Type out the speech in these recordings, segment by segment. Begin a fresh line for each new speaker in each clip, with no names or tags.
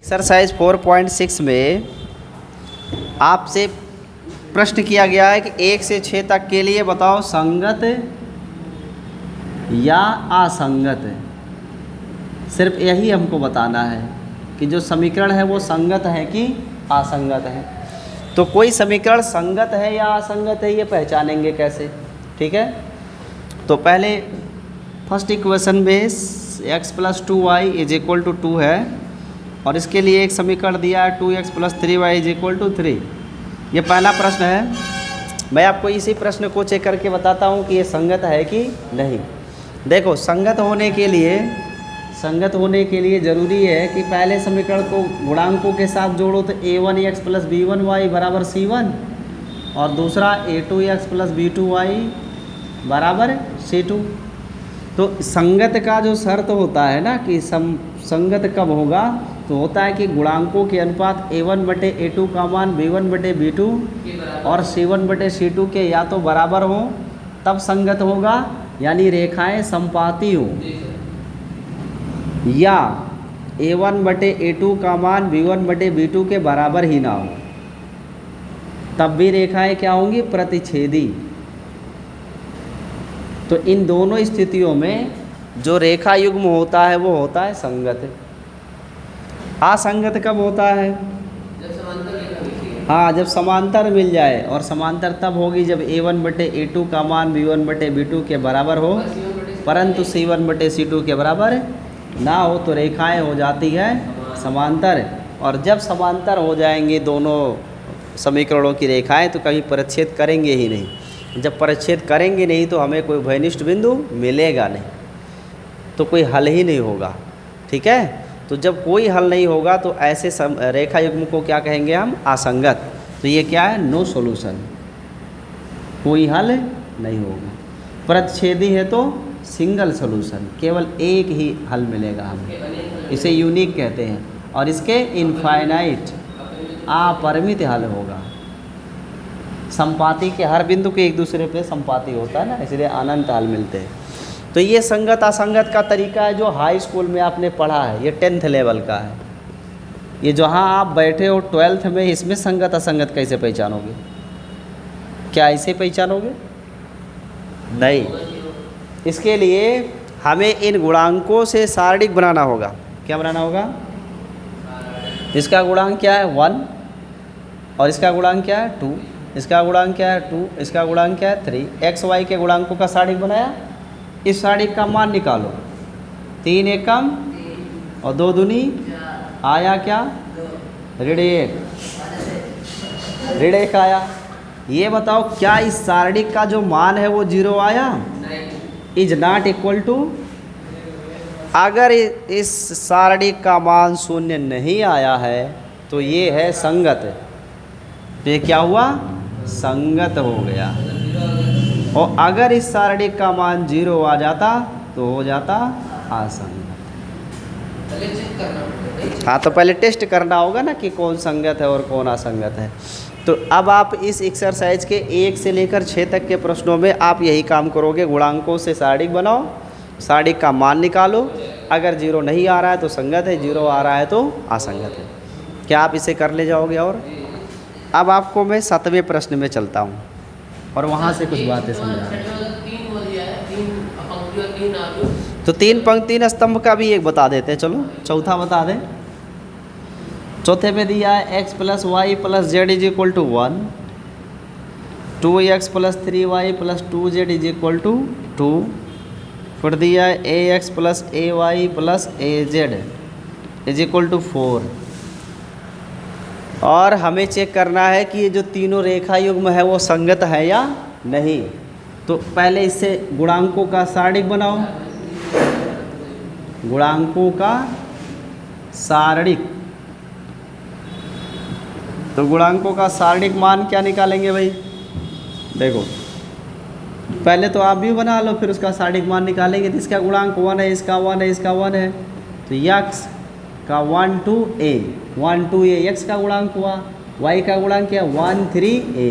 Exercise 4.6 में आपसे प्रश्न किया गया है कि 1 से 6 तक के लिए बताओ संगत या असंगत। सिर्फ यही हमको बताना है कि जो समीकरण है वो संगत है कि असंगत है। तो कोई समीकरण संगत है या असंगत है ये पहचानेंगे कैसे, ठीक है। तो पहले फर्स्ट इक्वेशन में x + 2y = 2 है और इसके लिए एक समीकरण दिया है 2x + 3y = 3। ये पहला प्रश्न है। मैं आपको इसी प्रश्न को चेक करके बताता हूँ कि ये संगत है कि नहीं। देखो, संगत होने के लिए ज़रूरी है कि पहले समीकरण को गुणांकों के साथ जोड़ो तो a1x + b1y = c1 और दूसरा a2x + b2y = c2। तो संगत का जो शर्त होता है ना कि संगत कब होगा, तो होता है कि गुणांकों के अनुपात a1/a2 का मान b1/b2 और c1/c2 के या तो बराबर हो तब संगत होगा, यानी रेखाएं समपाती हो, या a1/a2 का मान b1/b2 के बराबर ही ना हो, तब भी रेखाएं क्या होंगी, प्रतिच्छेदी। तो इन दोनों स्थितियों में जो रेखा युग्म होता है वो होता है संगत। असंगत कब होता है?
जब समांतर रेखा मिलती है।
हाँ, जब समांतर मिल जाए, और समांतर तब होगी जब a1/a2 का मान b1/b2 के बराबर हो परंतु c1/c2 के बराबर ना हो, तो रेखाएं हो जाती है समांतर। और जब समांतर हो जाएंगे दोनों समीकरणों की रेखाएं तो कभी परिच्छेद करेंगे ही नहीं। जब परिच्छेद करेंगे नहीं तो हमें कोई उभयनिष्ठ बिंदु मिलेगा नहीं, तो कोई हल ही नहीं होगा, ठीक है। तो जब कोई हल नहीं होगा तो ऐसे रेखा युग्म को क्या कहेंगे हम? असंगत। तो ये क्या है? नो सॉल्यूशन, कोई हल नहीं होगा। प्रतिच्छेदी है तो सिंगल सॉल्यूशन, केवल एक ही हल मिलेगा हमें, इसे यूनिक कहते हैं। और इसके इनफाइनाइट, अपरिमित हल होगा। संपाती के हर बिंदु के एक दूसरे पे संपाती होता है ना, इसलिए अनंत हल मिलते हैं। तो ये संगत असंगत का तरीका है जो हाई स्कूल में आपने पढ़ा है, ये 10th लेवल का है। ये जहाँ आप बैठे हो 12th में, इसमें संगत असंगत कैसे पहचानोगे? क्या ऐसे पहचानोगे? नहीं, इसके लिए हमें इन गुणांकों से सारणिक बनाना होगा। क्या बनाना होगा? इसका गुणांक क्या है? 1, और इसका गुणांक क्या है? 2, इसका गुणांक क्या है? 2, इसका गुणांक क्या है? 3। x y के गुणांकों का सारणिक बनाया, इस सारणिक का मान निकालो। 3 एकम और 2 दूनी आया क्या? ऋण 1 आया। ये बताओ क्या इस सारणिक का जो मान है वो 0 आया? Is not equal to. अगर इस सारणिक का मान 0 नहीं आया है तो ये है संगत। तो ये क्या हुआ? संगत हो गया। और अगर इस सारणिक का मान 0 आ जाता तो हो जाता असंगत। हाँ, तो पहले टेस्ट करना होगा ना कि कौन संगत है और कौन असंगत है। तो अब आप इस एक्सरसाइज के 1 से लेकर 6 तक के प्रश्नों में आप यही काम करोगे। गुणांकों से सारणिक बनाओ, सारणिक का मान निकालो। अगर 0 नहीं आ रहा है तो संगत है, 0 आ रहा है तो असंगत है। क्या आप इसे कर ले जाओगे? और अब आपको मैं 7वें प्रश्न में चलता हूँ और वहाँ से कुछ बातें समझा। तो 3 पंक्ति 3 स्तंभ का भी एक बता देते हैं। चलो चौथा बता दें। चौथे में दिया है x + y + z = 1, 2x + 3y + 2z = 2। फिर दिया है ax + ay + az = 4। और हमें चेक करना है कि ये जो तीनों रेखा युग्म है वो संगत है या नहीं। तो पहले इससे गुणांकों का सारणिक बनाओ। गुणांकों का सारणिक, तो गुणांकों का सारणिक मान क्या निकालेंगे भाई? देखो, पहले तो आप भी बना लो, फिर उसका सारणिक मान निकालेंगे। तो इसका गुणांक 1 है, इसका 1 है, इसका 1 है, तो x का 1 2a, 1 2a x का गुणांक हुआ। y का गुणांक क्या? 1 3a।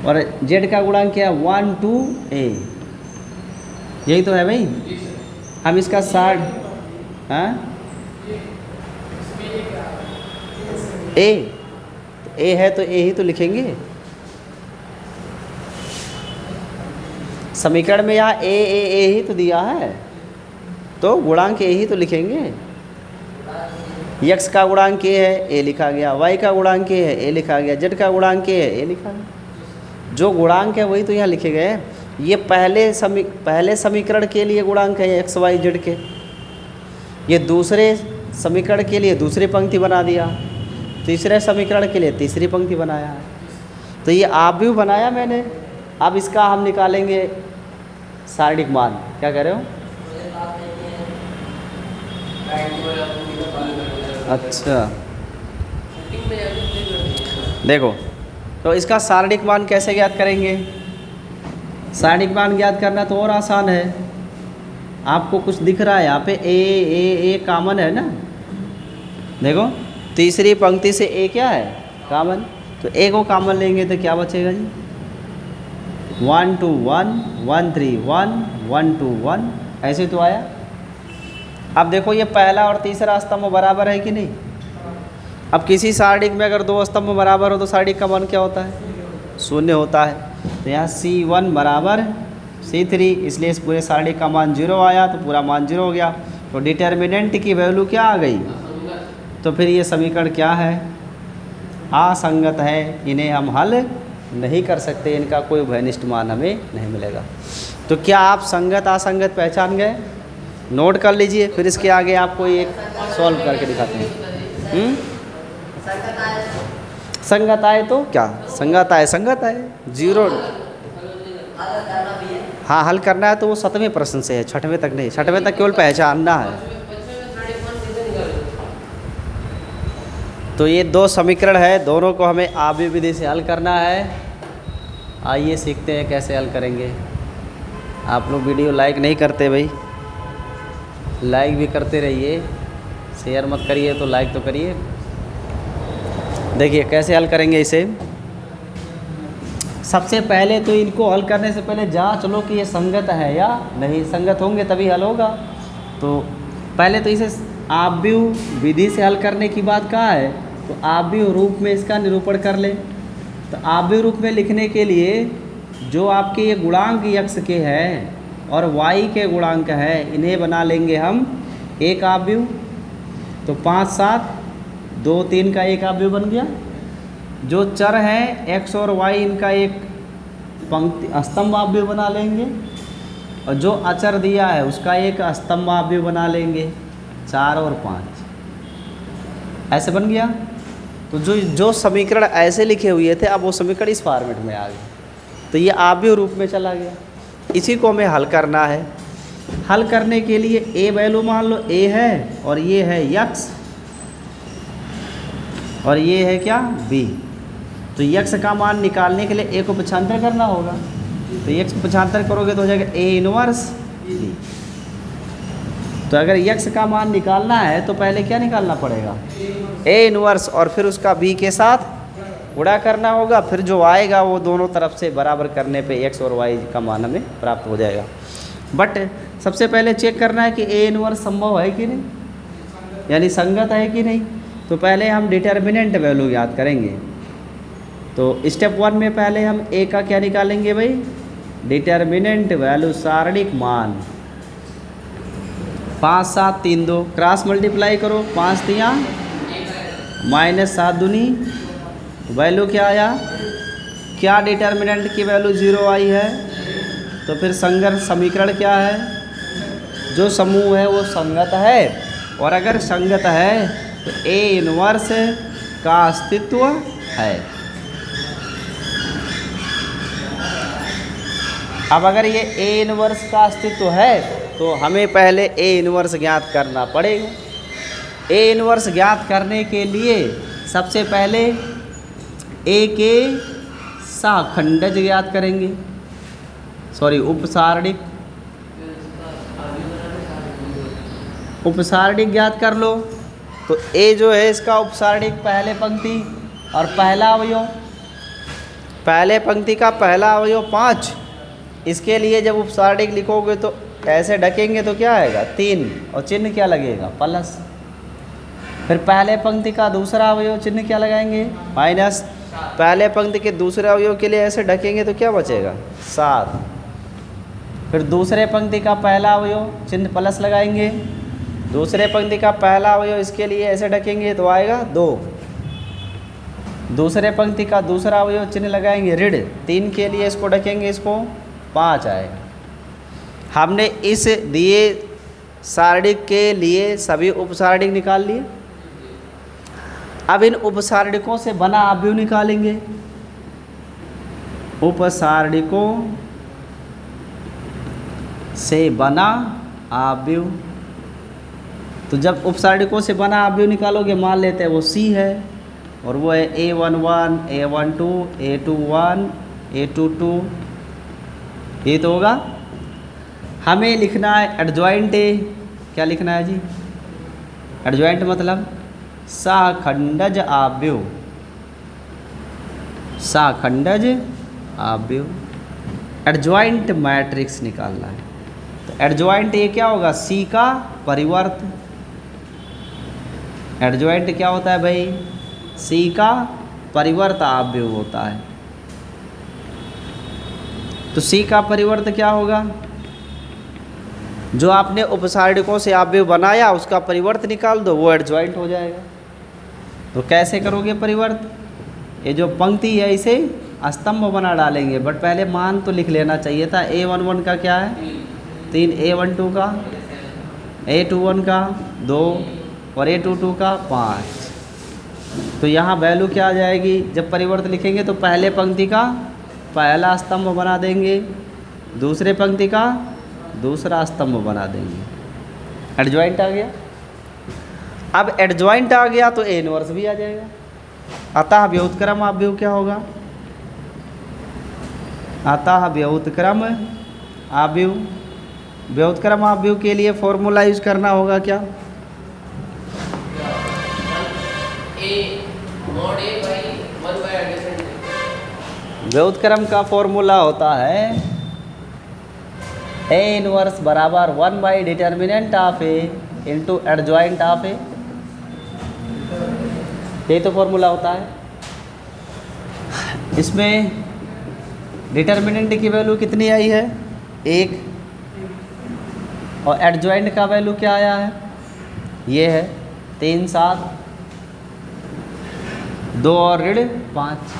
और z का गुणांक क्या? 1 2a। यही तो है भाई। हम इसका 60, हाँ ए, तो ए है तो ए ही तो लिखेंगे। समीकरण में यहाँ ए ही तो दिया है, तो गुणांक ए ही तो लिखेंगे। यक्स का गुणांक ए है, ए लिखा गया। वाई का गुणांक ए है, ए लिखा गया। जेड का गुणांक ए है, ए लिखा गया। जो गुणांक है वही तो यहाँ लिखे गए हैं। ये पहले समीकरण के लिए गुणांक है एक्स वाई जेड के, ये दूसरे समीकरण के लिए दूसरी पंक्ति बना दिया, तीसरे समीकरण के लिए तीसरी पंक्ति बनाया है। तो ये आप भी बनाया मैंने। अब इसका हम निकालेंगे सारणिक मान। क्या कह रहे हो? अच्छा, देखो तो इसका सारणिक मान कैसे ज्ञात करेंगे? सारणिक मान ज्ञात करना तो और आसान है। आपको कुछ दिख रहा है यहाँ पे ए कॉमन है ना, देखो तीसरी पंक्ति से ए क्या है? कॉमन। तो ए को कॉमन लेंगे तो क्या बचेगा जी? 1 2 1 1 3 1 1 2 1, ऐसे तो आया। अब देखो ये पहला और तीसरा स्तंभ बराबर है कि नहीं? अब किसी सारणिक में अगर दो स्तंभ बराबर हो तो सारणिक का मान क्या होता है? शून्य होता है। तो यहाँ C1 बराबर C3, इसलिए इस पूरे सारणिक का मान 0 आया, तो पूरा मान 0 हो गया। तो डिटर्मिनेंट की वैल्यू क्या आ गई? तो फिर ये समीकरण क्या है? असंगत है, इन्हें हम हल नहीं कर सकते, इनका कोई उभयनिष्ठ मान हमें नहीं मिलेगा। तो क्या आप संगत असंगत पहचान गए? नोट कर लीजिए, फिर इसके आगे आपको एक सॉल्व करके दिखाते हैं। संगत आए तो क्या? संगत आए, संगत आए, 0। हाँ, हल करना है तो वो 7वें प्रश्न से है, 6वें तक नहीं। 6वें तक केवल पहचानना है। तो ये दो समीकरण है, दोनों को हमें आव्यूह विधि से हल करना है। आइए सीखते हैं कैसे हल करेंगे। आप लोग वीडियो लाइक नहीं करते भाई, लाइक भी करते रहिए, शेयर मत करिए तो लाइक तो करिए। देखिए कैसे हल करेंगे इसे। सबसे पहले तो इनको हल करने से पहले जांच लो कि ये संगत है या नहीं। संगत होंगे तभी हल होगा। तो पहले तो इसे आव्यूह विधि से हल करने की बात कहा है, तो आव्यूह रूप में इसका निरूपण कर ले। तो आव्यूह रूप में लिखने के लिए जो आपके ये गुणांक यक्स के हैं और वाई के गुणांक है, इन्हें बना लेंगे हम एक आव्यूह। तो 5 7 2 3 का एक आव्यूह बन गया। जो चर हैं एक्स और वाई, इनका एक पंक्ति स्तंभ आव्यूह बना लेंगे, और जो अचर दिया है उसका एक स्तंभ आव्यूह बना लेंगे। 4 और 5 ऐसे बन गया। तो जो समीकरण ऐसे लिखे हुए थे, अब वो समीकरण इस फॉर्मेट में आ गए, तो ये आव्यूह रूप में चला गया। इसी को हमें हल करना है। हल करने के लिए ए वैल्यू मान लो ए है, और ये है यक्स, और ये है क्या? बी। तो यक्स का मान निकालने के लिए ए को पक्षांतर करना होगा। तो यक्स को पक्षांतर करोगे तो हो जाएगा ए इनवर्स बी। तो अगर यक्स का मान निकालना है तो पहले क्या निकालना पड़ेगा? ए इनवर्स, और फिर उसका बी के साथ गुणा करना होगा। फिर जो आएगा वो दोनों तरफ से बराबर करने पे एक्स और वाई का मान हमें प्राप्त हो जाएगा। बट सबसे पहले चेक करना है कि ए इनवर्स संभव है कि नहीं, यानी संगत है कि नहीं। तो पहले हम डिटर्मिनेंट वैल्यू याद करेंगे। तो स्टेप 1 में पहले हम ए का क्या निकालेंगे भाई? डिटर्मिनेंट वैल्यू, सारणिक मान। 5 7 3 2, क्रॉस मल्टीप्लाई करो। 5 3 -7 दूनी, वैल्यू क्या आया? क्या डिटर्मिनेंट की वैल्यू 0 आई है? तो फिर संगत समीकरण क्या है? जो समूह है वो संगत है, और अगर संगत है तो ए इनवर्स का अस्तित्व है। अब अगर ये ए इनवर्स का अस्तित्व है तो हमें पहले ए इनवर्स ज्ञात करना पड़ेगा। ए इनवर्स ज्ञात करने के लिए सबसे पहले ए के सहखंडज ज्ञात करेंगे, उपसारणिक। उपसारणिक ज्ञात कर लो। तो ए जो है इसका उपसारणिक पहले पंक्ति और पहला अवयव, पहले पंक्ति का पहला अवयव 5। इसके लिए जब उपसारणिक लिखोगे तो ऐसे ढकेंगे तो क्या आएगा? 3, और चिन्ह क्या लगेगा? प्लस। फिर पहले पंक्ति का दूसरा अवयव चिन्ह क्या लगाएंगे, माइनस। पहले पंक्ति के दूसरे अवयव के लिए ऐसे ढकेंगे तो क्या बचेगा, 7। फिर दूसरे पंक्ति का पहला अवयव चिन्ह प्लस लगाएंगे। दूसरे पंक्ति का पहला अवयव इसके लिए ऐसे ढकेंगे तो आएगा 2। दूसरे पंक्ति का दूसरा अवयव चिन्ह लगाएंगे ऋण, 3 के लिए इसको ढकेंगे, इसको 5 आएगा। हमने इस दिए सारणिक के लिए सभी उपसारणिक निकाल लिए। अब इन उपसारणिकों से बना अवयव निकालेंगे। उपसारणिकों से बना अवयव, तो जब उपसारणिकों से बना अवयव निकालोगे, मान लेते हैं वो C है और वो है A11, A12, A21, A22, ये तो होगा। हमें लिखना है एडजॉइंट ए। क्या लिखना है जी, एडजॉइंट मतलब सहखंडज अवयव, सहखंडज अवयव। एडजॉइंट मैट्रिक्स निकालना है, तो एडजॉइंट ए क्या होगा, C का परिवर्त। एडजॉइंट क्या होता है भाई, C का परिवर्त अवयव होता है। तो C का परिवर्त क्या होगा, जो आपने उपसारणिकों से अवयव बनाया उसका परिवर्त निकाल दो, वो एडजॉइंट हो जाएगा। तो कैसे करोगे परिवर्त, ये जो पंक्ति है इसे स्तंभ बना डालेंगे, बट पहले मान तो लिख लेना चाहिए था। A11 का क्या है 3, A12 का, A21 का 2 और A22 का 5। तो यहाँ वैल्यू क्या आ जाएगी, जब परिवर्त लिखेंगे तो पहले पंक्ति का पहला स्तंभ बना देंगे, दूसरे पंक्ति का दूसरा स्तंभ बना देंगे। एडजॉइंट आ गया। अब एडजॉइंट आ गया तो ए इनवर्स भी आ जाएगा। अतः व्युत्क्रम अवयव क्या होगा, अतः व्युत्क्रम अवयव, व्युत्क्रम अवयव के लिए फॉर्मूला यूज करना होगा क्या, व्युत्क्रम का फॉर्मूला होता है ए इनवर्स बराबर 1 by determinant of A into adjoint of A. ये तो फॉर्मूला होता है। इसमें डिटर्मिनेंट की वैल्यू कितनी आई है 1, और एडजॉइंट का वैल्यू क्या आया है, ये है 3, 7, 2 और ऋण 5।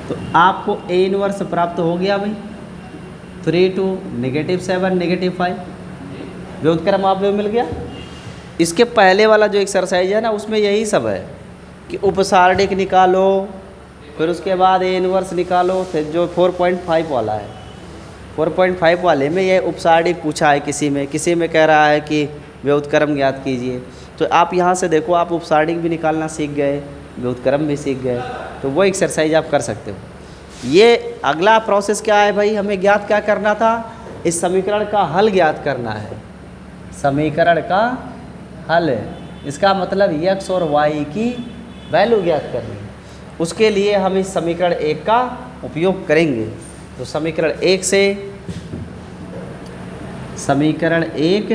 तो आपको ए इनवर्स प्राप्त हो गया भाई, 3, 2, -7, -5, व्युत्क्रम अवयव मिल गया। इसके पहले वाला जो एक्सरसाइज है ना, उसमें यही सब है कि उपसारणिक निकालो, फिर उसके बाद ए इनवर्स निकालो। फिर जो 4.5 वाला है, 4.5 वाले में यह उपसारणिक पूछा है, किसी में कह रहा है कि व्युत्क्रम ज्ञात कीजिए। तो आप यहाँ से देखो, आप उपसारणिक भी निकालना सीख गए, व्युत्क्रम भी सीख गए, तो वो एक्सरसाइज आप कर सकते हो। ये अगला प्रोसेस क्या है भाई, हमें ज्ञात क्या करना था, इस समीकरण का हल ज्ञात करना है। समीकरण का हल, इसका मतलब x और y की वैल्यू ज्ञात करनी है। उसके लिए हम इस समीकरण 1 का उपयोग करेंगे। तो समीकरण 1 से, समीकरण 1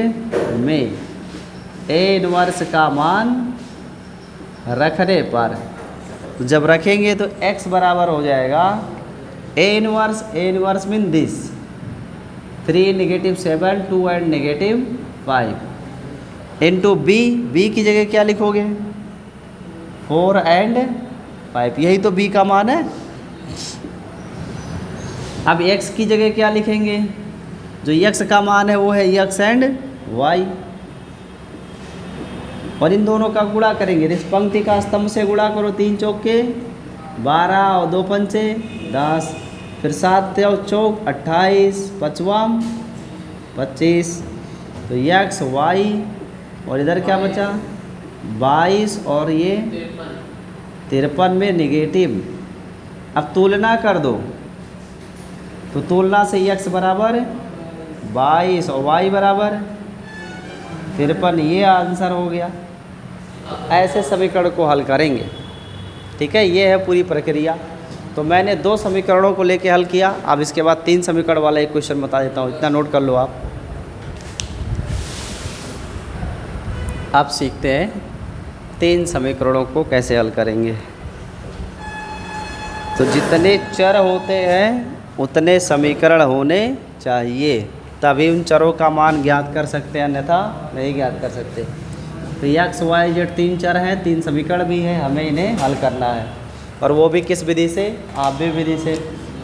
में ए इनवर्स का मान रखने पर, तो जब रखेंगे तो x बराबर हो जाएगा A inverse mean this 3, -7, 2 and -5 into B की जगह क्या लिखोगे 4 एंड 5, यही तो b का मान है। अब x की जगह क्या लिखेंगे, जो x का मान है वो है x एंड y, और इन दोनों का गुणा करेंगे। इस पंक्ति का स्तंभ से गुणा करो, 3 चौके 12 और 2 पंचे 10, फिर 7 चौक 28, 5वां 25, तो x y और इधर क्या बचा 22 और ये 53 में नेगेटिव। अब तुलना कर दो, तो तुलना से x बराबर 22 और y बराबर 53, ये आंसर हो गया। ऐसे समीकरण को हल करेंगे, ठीक है। ये है पूरी प्रक्रिया। तो मैंने 2 समीकरणों को लेके हल किया। अब इसके बाद 3 समीकरण वाला एक क्वेश्चन बता देता हूँ, इतना नोट कर लो आप। अब सीखते हैं 3 समीकरणों को कैसे हल करेंगे। तो जितने चर होते हैं उतने समीकरण होने चाहिए, तभी उन चरों का मान ज्ञात कर सकते हैं, अन्यथा नहीं ज्ञात कर सकते। तो x y z 3 चर हैं, 3 समीकरण भी हैं, हमें इन्हें हल करना है, और वो भी किस विधि से? आव्यूह विधि से।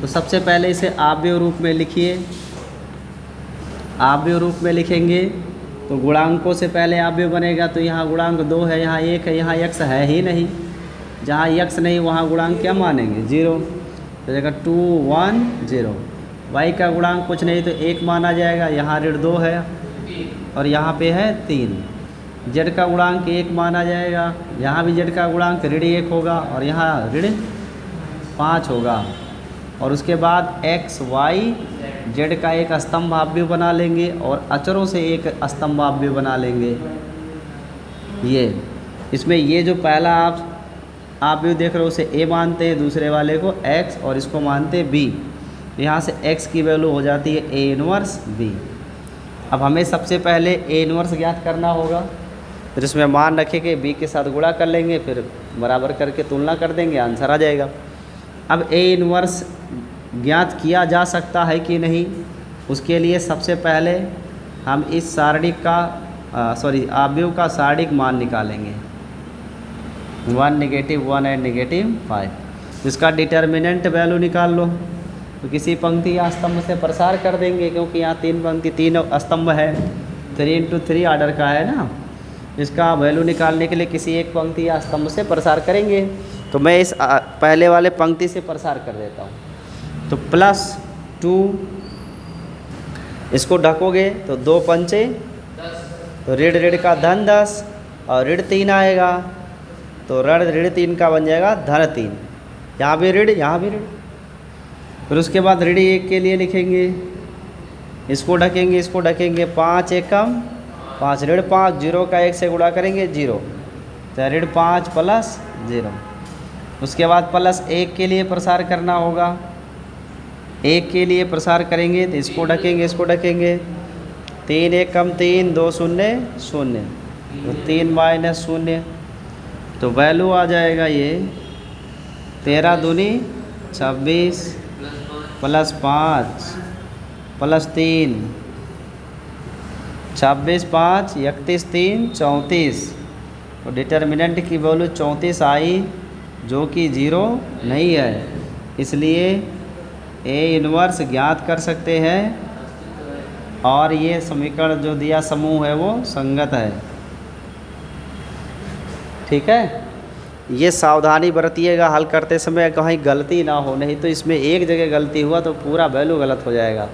तो सबसे पहले इसे आव्यूह रूप में लिखिए। आव्यूह रूप में लिखेंगे तो गुणांकों से पहले आव्यूह बनेगा। तो यहाँ गुणांक 2 है, यहाँ 1 है, यहाँ x है ही नहीं। जहाँ x नहीं वहाँ गुणांक क्या मानेंगे? 0। तो जगह 2 1 0। y का गुणांक कुछ नहीं तो 1 माना जाएगा, यहाँ ऋण 2 है और यहाँ पे है 3। z का गुणांक 1 माना जाएगा, यहाँ भी z का गुणांक ऋण 1 होगा और यहाँ ऋण 5 होगा। और उसके बाद x y z का एक स्तंभ आव्यूह बना लेंगे और अचरों से एक स्तंभ आव्यूह बना लेंगे। ये इसमें ये जो पहला आप आव्यूह देख रहे हो उसे a मानते हैं, दूसरे वाले को x और इसको मानते हैं b। यहाँ से x की वैल्यू हो जाती है a इनवर्स b। अब हमें सबसे पहले a इनवर्स ज्ञात करना होगा, फिर इसमें मान रखेंगे b के साथ गुणा कर लेंगे, फिर बराबर करके तुलना कर देंगे, आंसर आ जाएगा। अब a इनवर्स ज्ञात किया जा सकता है कि नहीं, उसके लिए सबसे पहले हम इस सारणिक का आव्यूह का सारणिक मान निकालेंगे। 1 -1 और -5। इसका डिटर्मिनेंट वैल्यू निकाल लो। तो किसी पंक्ति या स्तंभ से प्रसार कर देंगे, क्योंकि यहाँ 3 पंक्ति 3 स्तंभ है, 3 × 3 आर्डर का है ना। इसका वैल्यू निकालने के लिए किसी एक पंक्ति या स्तंभ से प्रसार करेंगे। तो मैं इस पहले वाले पंक्ति से प्रसार कर देता हूँ। तो +2, इसको ढकोगे तो 2 पंचे, तो ऋण का धन 10 और ऋण 3 आएगा, तो ऋण 3 का बन जाएगा धन 3। यहाँ भी ऋण, यहाँ भी ऋण। फिर उसके बाद ऋण 1 के लिए लिखेंगे, इसको ढकेंगे, इसको ढकेंगे, 5 एकम 5, ऋण 5, 0 का 1 से गुणा करेंगे 0, तो ऋण 5 + 0। उसके बाद +1 के लिए प्रसार करना होगा। 1 के लिए प्रसार करेंगे तो इसको ढकेंगे, इसको ढकेंगे, 3 एकम 3, 2 0 0, तो 3 - 0, तो वैल्यू आ जाएगा ये 13 दूनी 26 +5 +3, 26 5 31 3 34। तो डिटर्मिनेंट की वैल्यू 34 आई, जो कि 0 नहीं है, इसलिए a इनवर्स ज्ञात कर सकते हैं और ये समीकरण जो दिया समूह है वो संगत है। ठीक है, ये सावधानी बरतिएगा हल करते समय, कहीं गलती ना हो, नहीं तो इसमें एक जगह गलती हुआ तो पूरा वैल्यू गलत हो जाएगा।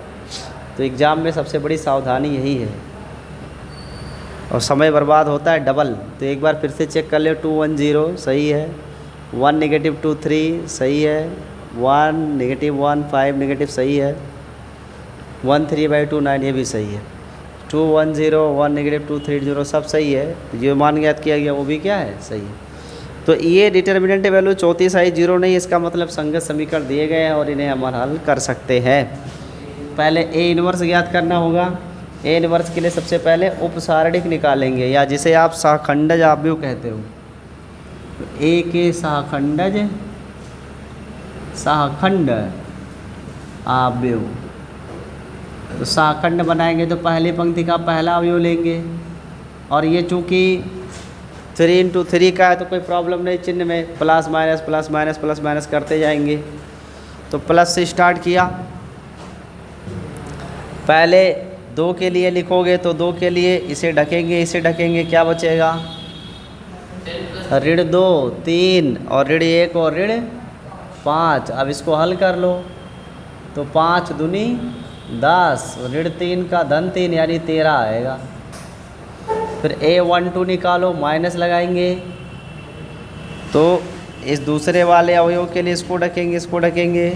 तो एग्ज़ाम में सबसे बड़ी सावधानी यही है, और समय बर्बाद होता है डबल। तो एक बार फिर से चेक कर ले, 2 1 0 सही है, 1 -2 3 सही है, 1 -1 5 सही है, 1 3/2 9 ये भी सही है, 2 1 0 1 -2 3 0 सब सही है। तो जो मान ज्ञात किया गया वो भी क्या है? सही है। तो ये डिटर्मिनेंट वैल्यू 34 आई, 0 नहीं, इसका मतलब संगत समीकरण दिए गए हैं और इन्हें हम हल कर सकते हैं। पहले a इनवर्स ज्ञात करना होगा। a इनवर्स के लिए सबसे पहले उपसारणिक निकालेंगे, या जिसे आप सहखंडज आव्यूह कहते हो। a के सहखंड आव्यूह, तो सहखंड बनाएंगे तो पहली पंक्ति का पहला अवयव लेंगे, और ये चूँकि 3 × 3 का है तो कोई प्रॉब्लम नहीं, चिन्ह में +- करते जाएंगे। तो प्लस से स्टार्ट किया, पहले 2 के लिए लिखोगे तो 2 के लिए इसे ढकेंगे, इसे ढकेंगे, क्या बचेगा? ऋण 2 3 और ऋण 1 और ऋण 5। अब इसको हल कर लो, तो 5 दूनी 10, ऋण 3 का धन 3 यानी 13 आएगा। फिर a12 निकालो, माइनस लगाएंगे, तो इस दूसरे वाले अवयव के लिए इसको ढकेंगे, इसको ढकेंगे,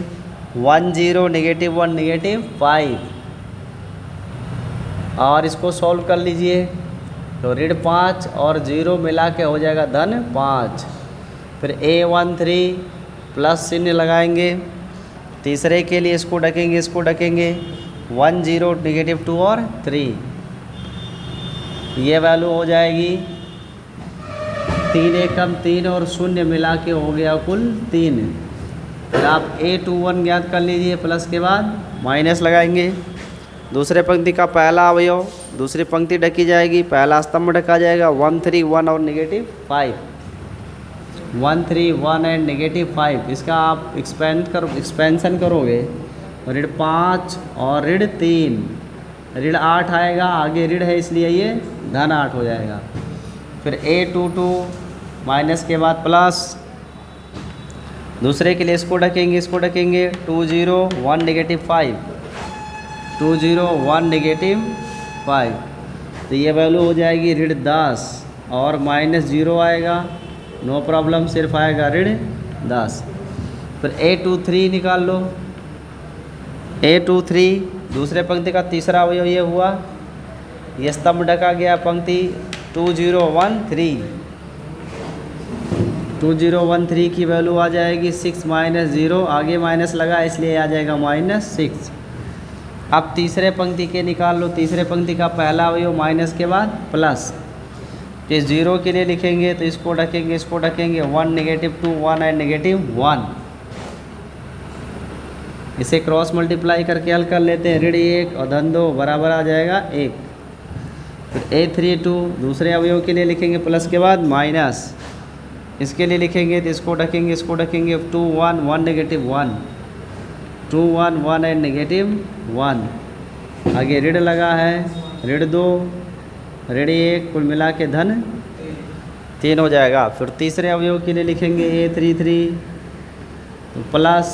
1 0 -1 -5, और इसको सॉल्व कर लीजिए, तो ऋण 5 और 0 मिला के हो जाएगा धन 5। फिर a13 प्लस चिन्ह लगाएंगे, तीसरे के लिए इसको ढकेंगे, इसको ढकेंगे, 1 0 -2 और 3, ये वैल्यू हो जाएगी 3 एकम 3 और 0 मिला के हो गया कुल 3। फिर आप A21 ज्ञात कर लीजिए, प्लस के बाद माइनस लगाएंगे। दूसरे पंक्ति का पहला अवयव दूसरी पंक्ति ढकी जाएगी, पहला स्तंभ ढका जाएगा 1 3 1 और -5। 1 3 1 एंड -5 इसका आप एक्सपेंशन करोगे, ऋण 5 और ऋण 3, ऋण 8 आएगा, आगे ऋण है इसलिए ये धन 8 हो जाएगा। फिर A22 माइनस के बाद प्लस, दूसरे के लिए इसको ढकेंगे 2 0 1 -5, 2 0 1 -5, तो ये वैल्यू हो जाएगी ऋण 10 और -0 आएगा, नो प्रॉब्लम, सिर्फ आएगा ऋण 10। फिर A23 निकाल लो। A23 दूसरे पंक्ति का तीसरा अवयव ये हुआ, ये स्तंभ ढका गया पंक्ति 2 0 1 3, 2 0 1 3 की वैल्यू आ जाएगी 6 -0, आगे माइनस लगा इसलिए आ जाएगा -6। अब तीसरे पंक्ति के निकाल लो। तीसरे पंक्ति का पहला अवयव माइनस के बाद प्लस, तो 0 के लिए लिखेंगे तो इसको ढकेंगे 1 -2 1 एंड -1, इसे क्रॉस मल्टीप्लाई करके हल कर लेते हैं। ऋण 1 और धन 2 बराबर आ जाएगा 1। फिर A32 दूसरे अवयव के लिए लिखेंगे प्लस के बाद माइनस, इसके लिए लिखेंगे तो इसको ढकेंगे 2 1 1 -1, 2 1 1 एंड -1, आगे ऋण लगा है, ऋण 2 ऋण 1 कुल मिला के धन 3 हो जाएगा। फिर तीसरे अवयव के लिए लिखेंगे A33 तो प्लस,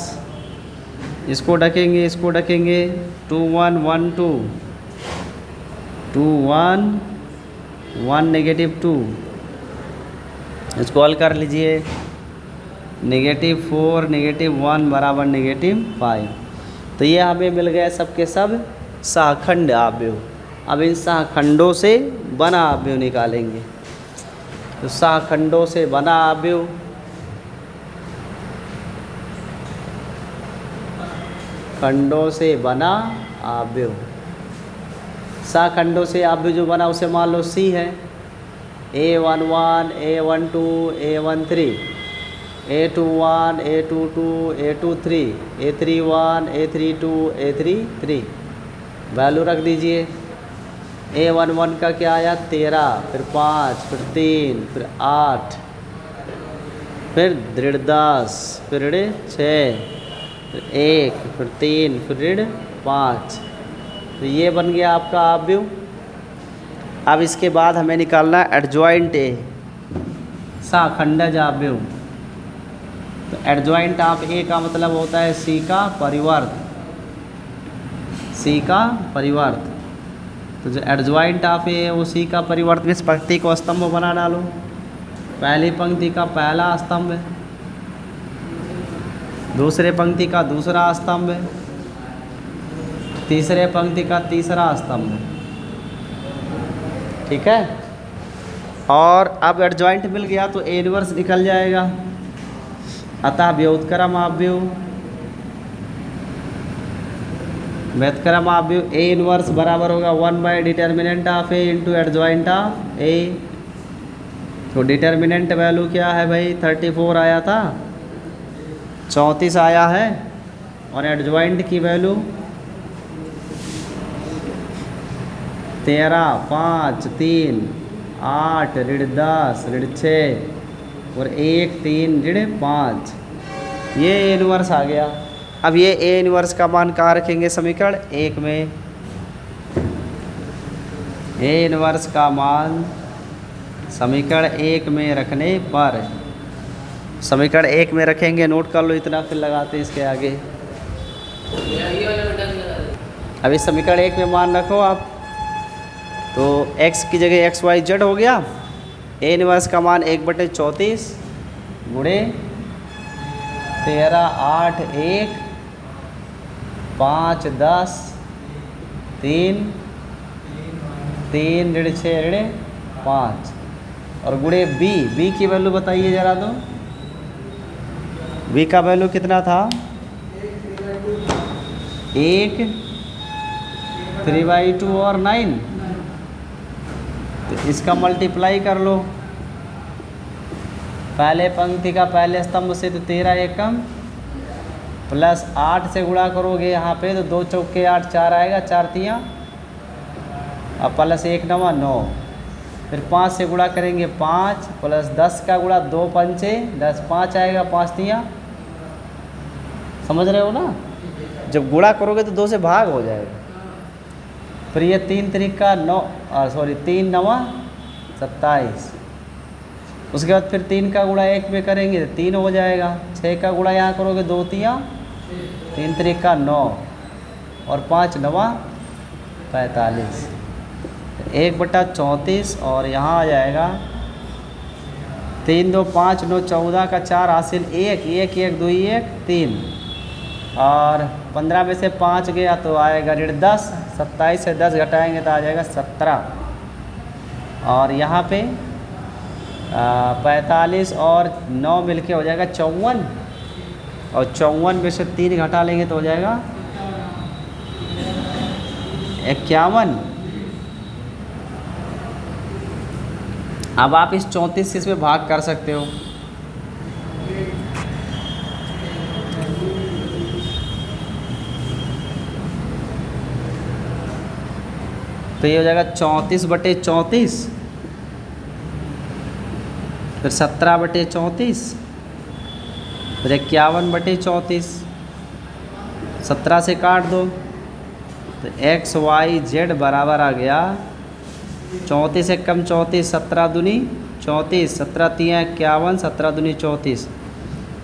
इसको ढकेंगे 2 1 1 2, 2 1 1 -2, इसको हल कर लीजिए, -4 -1 बराबर -5। तो ये हमें मिल गए सबके सब सहखंड आव्यूह। अब इन सहखंडों से बना आव्यूह निकालेंगे। तो सहखंडों से बना आव्यूह, खंडों से बना आव्यूह, सहखंडों से आव्यूह जो बना उसे मान लो C है, A11 A12 A13, A21 A22 A23 A31 A32 A33, value रख दीजिए। A11 का क्या आया 13, फिर 5, फिर 3, फिर 8, फिर ऋण 10, फिर ऋण 6, फिर 1, फिर 3, फिर ऋण 5, तो ये बन गया आपका आव्यूह। अब इसके बाद हमें निकालना एडजॉइंट ए, सहखंडज आव्यूह। तो एडजॉइंट ऑफ ए का मतलब होता है C का परिवर्त, C का परिवर्त। तो जो एडजॉइंट ऑफ ए है वो C का परिवर्त। इस पंक्ति को स्तंभ बना डालो। पहली पंक्ति का पहला स्तंभ है, दूसरे पंक्ति का दूसरा स्तंभ है, तीसरे पंक्ति का तीसरा स्तंभ है, ठीक है। और अब एडजॉइंट मिल गया तो ए इनवर्स निकल जाएगा। अतः व्युत्क्रम आव्यूह, व्युत्क्रम आव्यूह ए इनवर्स बराबर होगा 1 determinant of A into adjoint of A. तो डिटर्मिनेंट वैल्यू क्या है भाई 34 आया था, 34 आया है, और एडजॉइंट की वैल्यू 13 5 3 8 ऋण 10 ऋण 6 और 1 3 ऋण 5, ये ए इनवर्स आ गया। अब ये ए इनवर्स का मान कहाँ रखेंगे समीकरण 1 में। ए इनवर्स का मान समीकरण 1 में रखने पर, समीकरण 1 में रखेंगे, नोट कर लो इतना, फिर लगाते हैं इसके आगे। अब इस समीकरण 1 में मान रखो आप, तो x की जगह x y z हो गया। ए इनवर्स का मान 1/34 गुणे 13 8 1 5 10 3 3 ऋण 6 ऋण 5 और गुणे b की वैल्यू बताइए जरा। तो b का वैल्यू कितना था 1 3/2 और 9, तो इसका मल्टीप्लाई कर लो। पहले पंक्ति का पहले स्तंभ से तो 13 एकम प्लस 8 से गुणा करोगे यहाँ पे तो 2 चौके 8 4 आएगा 4 तियाँ अब प्लस 1 नवा 9 फिर 5 से गुणा करेंगे 5 प्लस 10 का गुणा 2 पंचे 10 5 आएगा 5 तियाँ। समझ रहे हो ना? जब गुणा करोगे तो 2 से भाग हो जाएगा। फिर ये 3 तरीका 9 3 नवा 27। उसके बाद फिर 3 का गुणा 1 में करेंगे तो 3 हो जाएगा। 6 का गुणा यहाँ करोगे 2 तियाँ 3 तरीका 9 और 5 नवा 45 1/34 और यहाँ आ जाएगा 3 2 5 9 14 का 4 हासिल 1 1 1 2 1 3 और 15 में से 5 गया तो आएगा 10। 27 से 10 घटाएंगे तो आ जाएगा 17 और यहाँ पे 45 और 9 मिलके हो जाएगा 54 और 54 में से 3 घटा लेंगे तो हो जाएगा 51। अब आप इस 34 से इसमें भाग कर सकते हो। तो ये हो जाएगा 34/34 फिर 17/34 फिर 51/34 17 से काट दो तो x y z बराबर आ गया 34 से कम 34 17 दूनी 34 17 तियाँ 51 17 दूनी 34।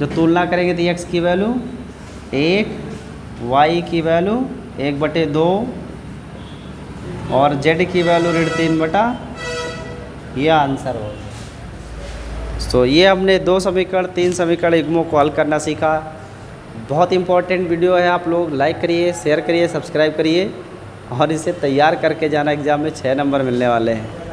जो तुलना करेंगे तो x की वैल्यू 1 y की वैल्यू 1/2 और z की वैल्यू 3/। यह आंसर हो। तो ये हमने 2 समीकरण 3 समीकरण इग्मो को हल करना सीखा। बहुत इंपॉर्टेंट वीडियो है। आप लोग लाइक करिए, शेयर करिए, सब्सक्राइब करिए और इसे तैयार करके जाना। एग्ज़ाम में 6 नंबर मिलने वाले हैं।